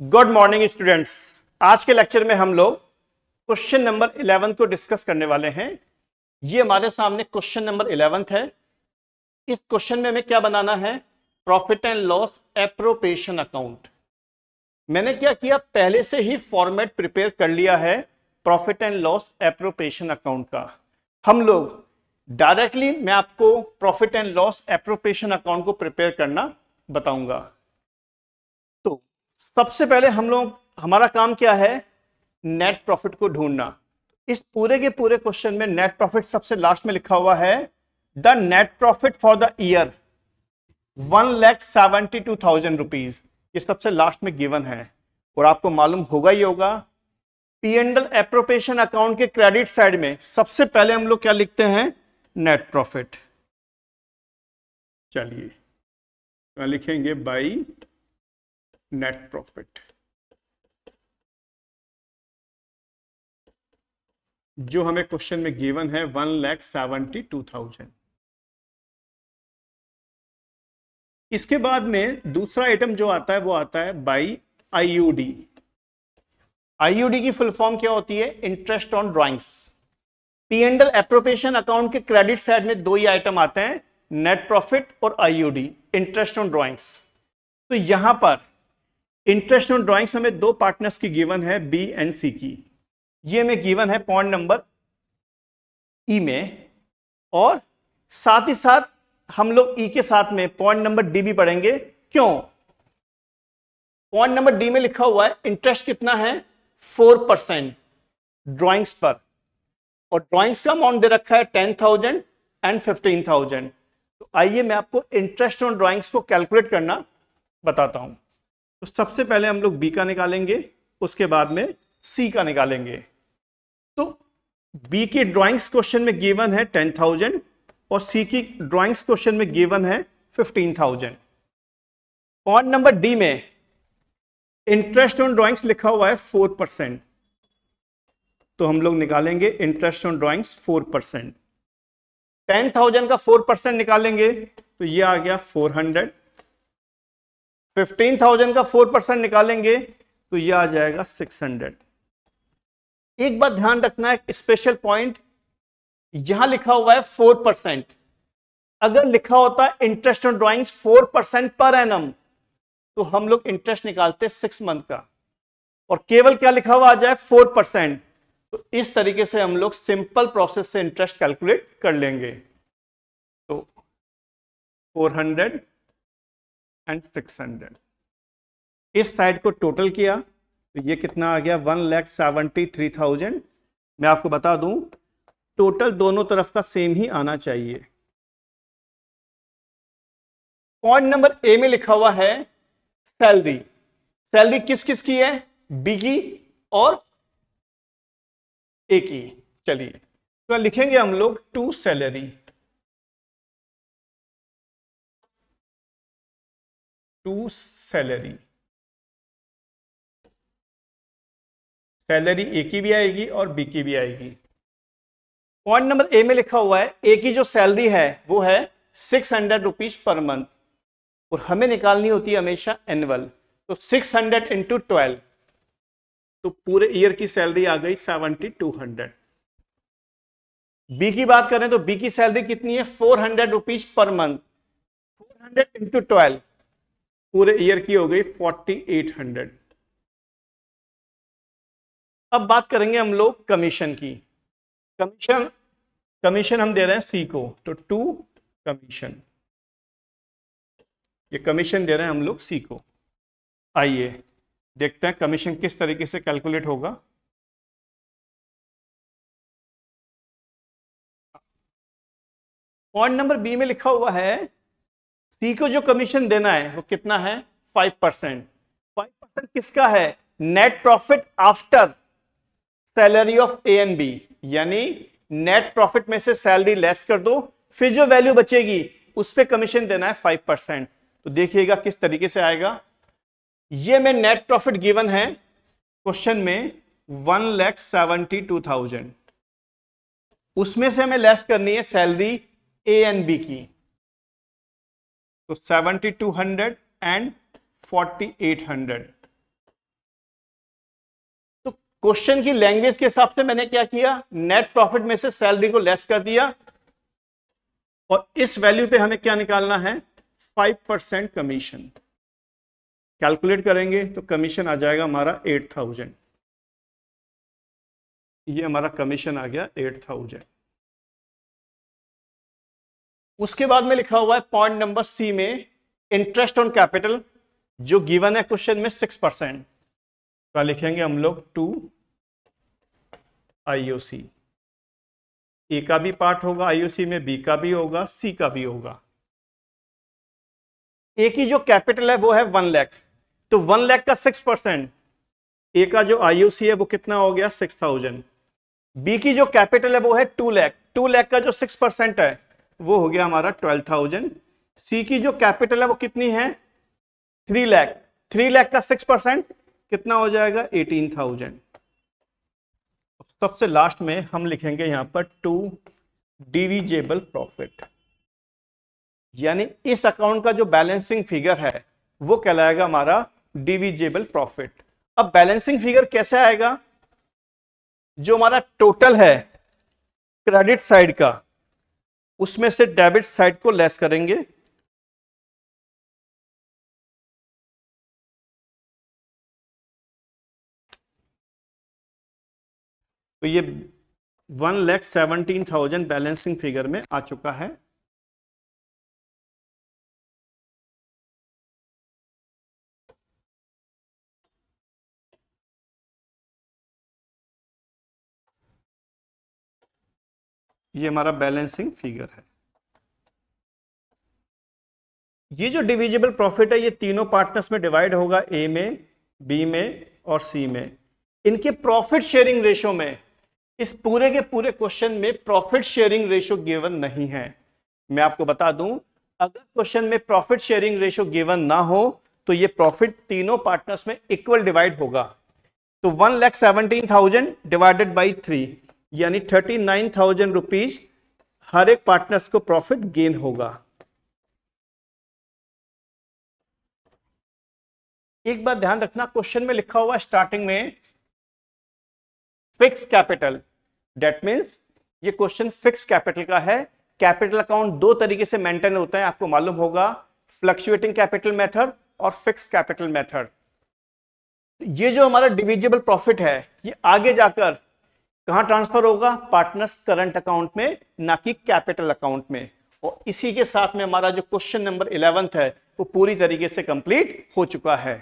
Good morning students. आज के lecture में हम लोग क्वेश्चन नंबर 11 को डिस्कस करने वाले हैं। ये हमारे सामने क्वेश्चन नंबर 11 है। इस क्वेश्चन में हमें क्या बनाना है? Profit and loss appropriation account. मैंने क्या किया, पहले से ही फॉर्मेट प्रिपेयर कर लिया है profit and loss appropriation account का। हम लोग डायरेक्टली मैं आपको profit and loss appropriation account को प्रिपेयर करना बताऊंगा। तो सबसे पहले हमारा काम क्या है? नेट प्रॉफिट को ढूंढना। इस पूरे के पूरे क्वेश्चन में नेट प्रॉफिट सबसे लास्ट में लिखा हुआ है the net profit for the year 1,72,000 rupees. ये सबसे लास्ट में गिवन है और आपको मालूम होगा ही होगा P&L एप्रोप्रिएशन अकाउंट के क्रेडिट साइड में सबसे पहले हम लोग क्या लिखते हैं? Net profit. चलिए क्या लिखेंगे? बाई नेट प्रॉफिट, जो हमें क्वेश्चन में गिवन है 1,72,000। इसके बाद में दूसरा आइटम जो आता है वो आता है बाई आईयूडी। आईयूडी की फुल फॉर्म क्या होती है? Interest on drawings. P&L appropriation account के क्रेडिट साइड में दो ही आइटम आते हैं, नेट प्रॉफिट और आईयूडी, इंटरेस्ट ऑन ड्राइंग्स। तो यहां पर इंटरेस्ट ऑन ड्राइंग्स हमें दो पार्टनर्स की गिवन है, बी एंड सी की। ये हमें गिवन है पॉइंट नंबर ई में, और साथ ही साथ हम लोग ई के साथ में पॉइंट नंबर डी भी पढ़ेंगे। क्यों? पॉइंट नंबर डी में लिखा हुआ है इंटरेस्ट कितना है? 4% ड्राइंग्स पर, और ड्राइंग्स का अमाउंट दे रखा है 10,000 एंड 15,000। तो आइए मैं आपको इंटरेस्ट ऑन ड्राइंग्स को कैलकुलेट करना बताता हूं। तो सबसे पहले हम लोग बी का निकालेंगे, उसके बाद में सी का निकालेंगे। तो बी की ड्राइंग्स क्वेश्चन में गिवन है 10,000 और सी की ड्राइंग्स क्वेश्चन में गिवन है 15,000। पॉइंट नंबर डी में इंटरेस्ट ऑन ड्राइंग्स लिखा हुआ है 4%, तो हम लोग निकालेंगे इंटरेस्ट ऑन ड्राइंग्स 4%। 10,000 का 4% निकालेंगे तो ये आ गया 400। 15,000 का 4% निकालेंगे तो यह आ जाएगा 600। एक बात ध्यान रखना है, स्पेशल पॉइंट, यहां लिखा हुआ है 4%। अगर लिखा होता है interest on drawings 4% per annum, तो हम लोग इंटरेस्ट निकालते 6 मंथ का, और केवल क्या लिखा हुआ आ जाए 4%। तो इस तरीके से हम लोग सिंपल प्रोसेस से इंटरेस्ट कैलकुलेट कर लेंगे। तो 400 एंड 600, इस साइड को टोटल किया तो ये कितना आ गया? 1,73,000। मैं आपको बता दूं टोटल दोनों तरफ का सेम ही आना चाहिए। पॉइंट नंबर ए में लिखा हुआ है सैलरी। सैलरी किस किस की है? बी की और ए की। चलिए तो लिखेंगे हम लोग to salary. To salary, salary A की भी आएगी और बी की भी आएगी। पॉइंट नंबर ए में लिखा हुआ है ए की जो सैलरी है वो है 600 रुपीज पर मंथ, और हमें निकालनी होती है हमेशा एनुअल। तो 600 इंटू 12, तो पूरे ईयर की सैलरी आ गई 7,200। बी की बात करें तो बी की सैलरी कितनी है? 400 रुपीज पर मंथ। 400 इंटू 12 पूरे ईयर की हो गई 4,800। अब बात करेंगे हम लोग कमीशन की। कमीशन हम दे रहे हैं सी को, तो 2 कमीशन, ये कमीशन दे रहे हैं हम लोग सी को। आइए देखते हैं कमीशन किस तरीके से कैलकुलेट होगा। पॉइंट नंबर बी में लिखा हुआ है सी को जो कमीशन देना है वो कितना है? 5%। 5% किसका है? Net profit after salary of A and B, यानी नेट प्रॉफिट में से सैलरी लेस कर दो, फिर जो वैल्यू बचेगी उस पे कमीशन देना है 5%। तो देखिएगा किस तरीके से आएगा। ये में नेट प्रॉफिट गिवन है क्वेश्चन में 1,72,000, उसमें से हमें लेस करनी है सैलरी ए एंड बी की, तो 7,200 एंड 4,800। क्वेश्चन की लैंग्वेज के हिसाब से मैंने क्या किया, नेट प्रॉफिट में से सैलरी को लेस कर दिया और इस वैल्यू पे हमें क्या निकालना है, 5% कमीशन। कैलकुलेट करेंगे तो कमीशन आ जाएगा हमारा 8000। ये हमारा कमीशन आ गया 8000। उसके बाद में लिखा हुआ है पॉइंट नंबर सी में, इंटरेस्ट ऑन कैपिटल जो गिवन है क्वेश्चन में 6%, तो लिखेंगे हम लोग टू आईओसी। ए का भी पार्ट होगा आईओसी में, बी का भी होगा, सी का भी होगा। ए की जो कैपिटल है वो है 1 लाख, तो 1 लाख का 6%, ए का जो आईओसी है वो कितना हो गया 6000। बी की जो कैपिटल है वो है 2 लाख, 2 लाख का जो 6% है वो हो गया हमारा 12000। सी की जो कैपिटल है वो कितनी है 3 लाख, 3 लाख का 6% कितना हो जाएगा 18000। सबसे लास्ट में हम लिखेंगे यहां पर टू डिविजिबल प्रॉफिट, यानी इस अकाउंट का जो बैलेंसिंग फिगर है वो कहलाएगा हमारा डिविजिबल प्रॉफिट। अब बैलेंसिंग फिगर कैसे आएगा, जो हमारा टोटल है क्रेडिट साइड का उसमें से डेबिट साइड को लेस करेंगे, तो ये 1,17,000 बैलेंसिंग फिगर में आ चुका है। ये हमारा बैलेंसिंग फिगर है। ये जो डिविजिबल प्रॉफिट है ये तीनों पार्टनर्स में डिवाइड होगा, ए में, बी में और सी में। इनके प्रॉफिट शेयरिंग रेशो में, इस पूरे के पूरे क्वेश्चन में प्रॉफिट शेयरिंग रेशो गिवन नहीं है। मैं आपको बता दूं, अगर क्वेश्चन में प्रॉफिट शेयरिंग रेशो गिवन ना हो तो ये प्रॉफिट तीनों पार्टनर्स में इक्वल डिवाइड होगा। तो 1,17,000 डिवाइडेड बाई 3 यानी 39,000 रुपीज हर एक पार्टनर्स को प्रॉफिट गेन होगा। एक बात ध्यान रखना, क्वेश्चन में लिखा हुआ स्टार्टिंग में फिक्स कैपिटल, दैट मींस ये क्वेश्चन फिक्स कैपिटल का है। कैपिटल अकाउंट दो तरीके से मेंटेन होता है, आपको मालूम होगा, फ्लक्चुएटिंग कैपिटल मेथड और फिक्स कैपिटल मेथड। ये जो हमारा डिविजिबल प्रॉफिट है ये आगे जाकर कहां ट्रांसफर होगा, पार्टनर्स करंट अकाउंट में, ना कि कैपिटल अकाउंट में। और इसी के साथ में हमारा जो क्वेश्चन नंबर 11 है वो पूरी तरीके से कंप्लीट हो चुका है।